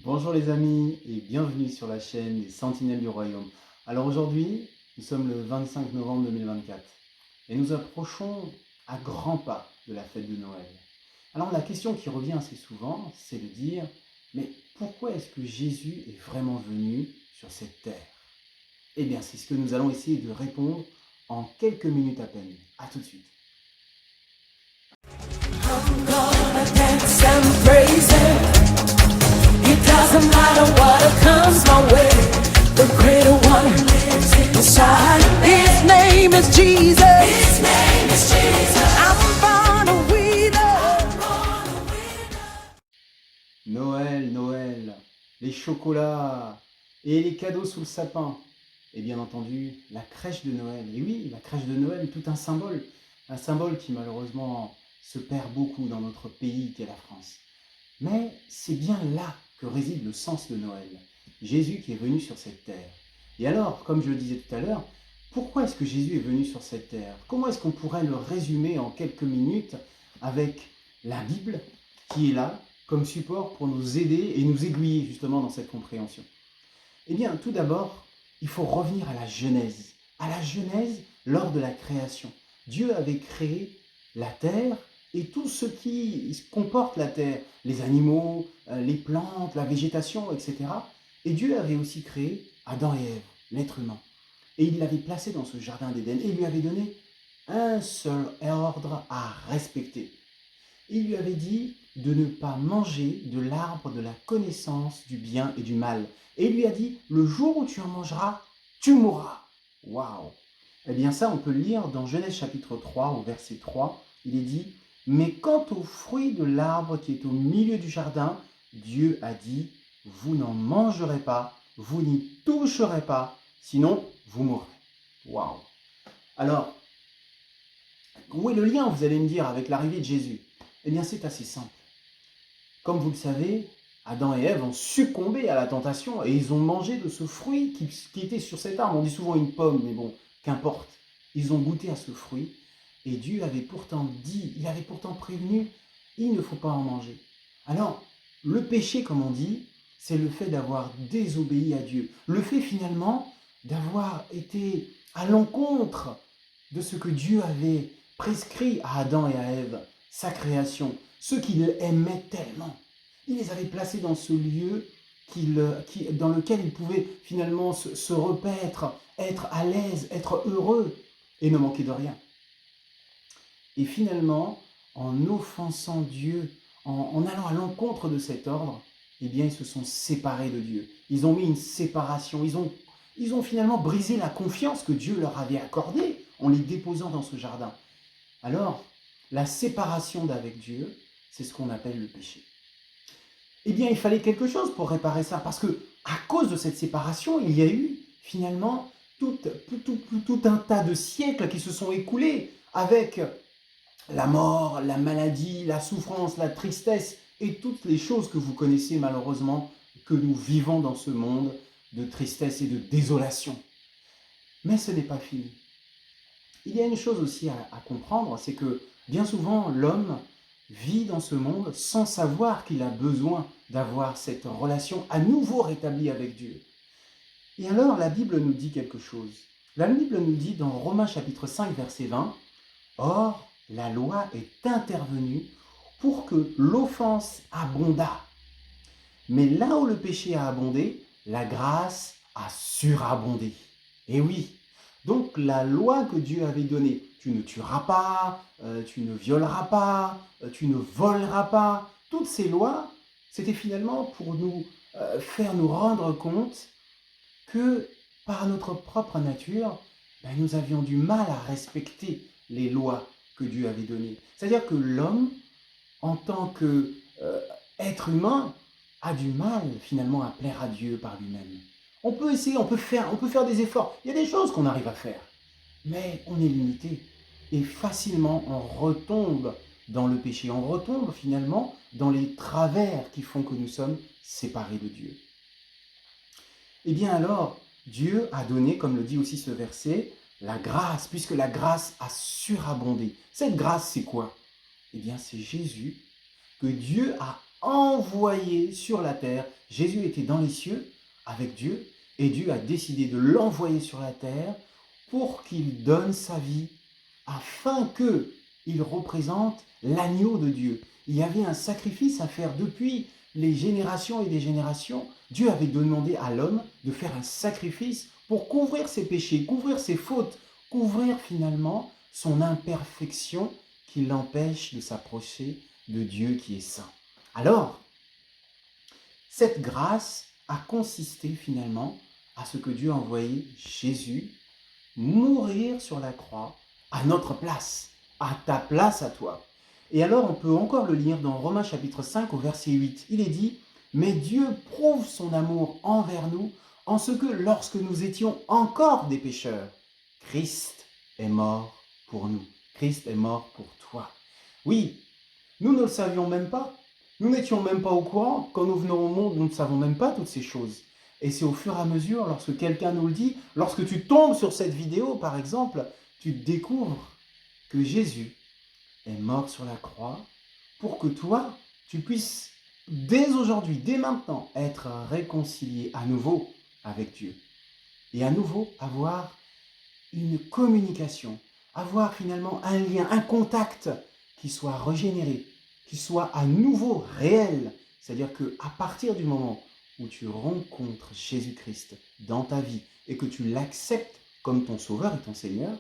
Bonjour les amis et bienvenue sur la chaîne des Sentinelles du Royaume. Alors aujourd'hui, nous sommes le 25 novembre 2024 et nous approchons à grands pas de la fête de Noël. Alors la question qui revient assez souvent, c'est de dire, mais pourquoi est-ce que Jésus est vraiment venu sur cette terre? Eh bien, c'est ce que nous allons essayer de répondre en quelques minutes à peine. A tout de suite. I'm gonna dance and praise Him. It doesn't matter what comes my way. The greater one lives inside. His name is Jesus. His name is Jesus. I'm born a winner. Noël, Noël, les chocolats et les cadeaux sous le sapin. Et bien entendu, la crèche de Noël. Et oui, la crèche de Noël est tout un symbole qui malheureusement se perd beaucoup dans notre pays qu'est la France. Mais c'est bien là que réside le sens de Noël. Jésus qui est venu sur cette terre. Et alors, comme je le disais tout à l'heure, pourquoi est-ce que Jésus est venu sur cette terre? Comment est-ce qu'on pourrait le résumer en quelques minutes avec la Bible qui est là comme support pour nous aider et nous aiguiller justement dans cette compréhension? Eh bien, tout d'abord, il faut revenir à la Genèse. À la Genèse, lors de la création. Dieu avait créé la terre et tout ce qui comporte la terre, les animaux, les plantes, la végétation, etc. Et Dieu avait aussi créé Adam et Ève, l'être humain. Et il l'avait placé dans ce jardin d'Éden et il lui avait donné un seul ordre à respecter. Il lui avait dit de ne pas manger de l'arbre de la connaissance du bien et du mal. Et il lui a dit, le jour où tu en mangeras, tu mourras. Waouh! Eh bien ça, on peut le lire dans Genèse chapitre 3, au verset 3. Il est dit, mais quant au fruit de l'arbre qui est au milieu du jardin, Dieu a dit, vous n'en mangerez pas, vous n'y toucherez pas, sinon vous mourrez. Waouh! Alors, où est le lien, vous allez me dire, avec l'arrivée de Jésus? Eh bien, c'est assez simple. Comme vous le savez, Adam et Ève ont succombé à la tentation et ils ont mangé de ce fruit qui était sur cet arbre. On dit souvent une pomme, mais bon, qu'importe. Ils ont goûté à ce fruit et Dieu avait pourtant dit, il avait pourtant prévenu, il ne faut pas en manger. Alors, le péché, comme on dit, c'est le fait d'avoir désobéi à Dieu. Le fait finalement d'avoir été à l'encontre de ce que Dieu avait prescrit à Adam et à Ève, sa création, ceux qu'il aimait tellement. Il les avait placés dans ce lieu dans lequel ils pouvaient finalement se repaître, être à l'aise, être heureux et ne manquer de rien. Et finalement, en offensant Dieu, en allant à l'encontre de cet ordre, eh bien, ils se sont séparés de Dieu. Ils ont mis une séparation, ils ont finalement brisé la confiance que Dieu leur avait accordée en les déposant dans ce jardin. Alors, la séparation d'avec Dieu, c'est ce qu'on appelle le péché. Eh bien, il fallait quelque chose pour réparer ça, parce que à cause de cette séparation, il y a eu finalement tout un tas de siècles qui se sont écoulés avec la mort, la maladie, la souffrance, la tristesse et toutes les choses que vous connaissez malheureusement, que nous vivons dans ce monde de tristesse et de désolation. Mais ce n'est pas fini. Il y a une chose aussi à comprendre, c'est que bien souvent l'homme vit dans ce monde sans savoir qu'il a besoin d'avoir cette relation à nouveau rétablie avec Dieu. Et alors la Bible nous dit quelque chose. La Bible nous dit dans Romains chapitre 5 verset 20, « Or, la loi est intervenue pour que l'offense abondât. Mais là où le péché a abondé, la grâce a surabondé. » Et oui, donc la loi que Dieu avait donnée, tu ne tueras pas, tu ne violeras pas, tu ne voleras pas, toutes ces lois, c'était finalement pour nous faire nous rendre compte que par notre propre nature, nous avions du mal à respecter les lois que Dieu avait données. C'est-à-dire que l'homme, en tant qu'être humain, a du mal finalement à plaire à Dieu par lui-même. On peut essayer, on peut faire des efforts. Il y a des choses qu'on arrive à faire, mais on est limité. Et facilement, on retombe dans le péché. On retombe finalement dans les travers qui font que nous sommes séparés de Dieu. Eh bien alors, Dieu a donné, comme le dit aussi ce verset, la grâce, puisque la grâce a surabondé. Cette grâce, c'est quoi? Eh bien, c'est Jésus que Dieu a envoyé sur la terre. Jésus était dans les cieux avec Dieu et Dieu a décidé de l'envoyer sur la terre pour qu'il donne sa vie afin qu'il représente l'agneau de Dieu. Il y avait un sacrifice à faire depuis les générations et des générations. Dieu avait demandé à l'homme de faire un sacrifice pour couvrir ses péchés, couvrir ses fautes, couvrir finalement son imperfection qui l'empêche de s'approcher de Dieu qui est saint. Alors, cette grâce a consisté finalement à ce que Dieu a envoyé Jésus mourir sur la croix à notre place, à ta place à toi. Et alors on peut encore le lire dans Romains chapitre 5 au verset 8. Il est dit « Mais Dieu prouve son amour envers nous en ce que lorsque nous étions encore des pécheurs, Christ est mort pour nous. Christ est mort pour toi. » Oui, nous ne le savions même pas. Nous n'étions même pas au courant. Quand nous venons au monde, nous ne savons même pas toutes ces choses. Et c'est au fur et à mesure, lorsque quelqu'un nous le dit, lorsque tu tombes sur cette vidéo, par exemple, tu découvres que Jésus est mort sur la croix pour que toi, tu puisses, dès aujourd'hui, dès maintenant, être réconcilié à nouveau avec Dieu. Et à nouveau, avoir une communication, avoir finalement un lien, un contact qui soit régénéré, qui soit à nouveau réel. C'est-à-dire qu'à partir du moment où tu rencontres Jésus-Christ dans ta vie et que tu l'acceptes comme ton Sauveur et ton Seigneur,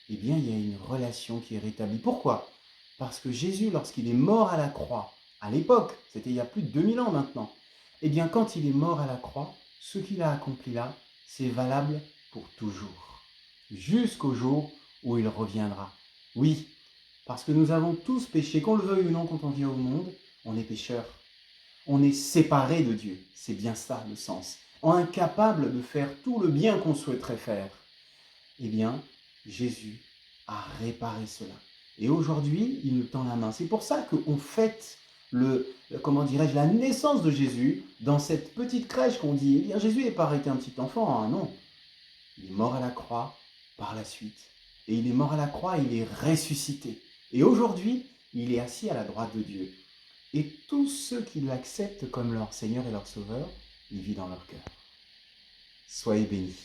eh bien, il y a une relation qui est rétablie. Pourquoi ? Parce que Jésus, lorsqu'il est mort à la croix, à l'époque, c'était il y a plus de 2000 ans maintenant, eh bien, quand il est mort à la croix, ce qu'il a accompli là, c'est valable pour toujours, jusqu'au jour où il reviendra. Oui, parce que nous avons tous péché, qu'on le veuille ou non, quand on vient au monde, on est pécheurs. On est séparé de Dieu, c'est bien ça le sens. Incapable de faire tout le bien qu'on souhaiterait faire. Eh bien, Jésus a réparé cela. Et aujourd'hui, il nous tend la main. C'est pour ça qu'on fête la naissance de Jésus dans cette petite crèche qu'on dit. Eh bien, Jésus n'est pas arrêté un petit enfant, hein, non. Il est mort à la croix par la suite. Et il est mort à la croix, il est ressuscité. Et aujourd'hui, il est assis à la droite de Dieu. Et tous ceux qui l'acceptent comme leur Seigneur et leur Sauveur, il vit dans leur cœur. Soyez bénis.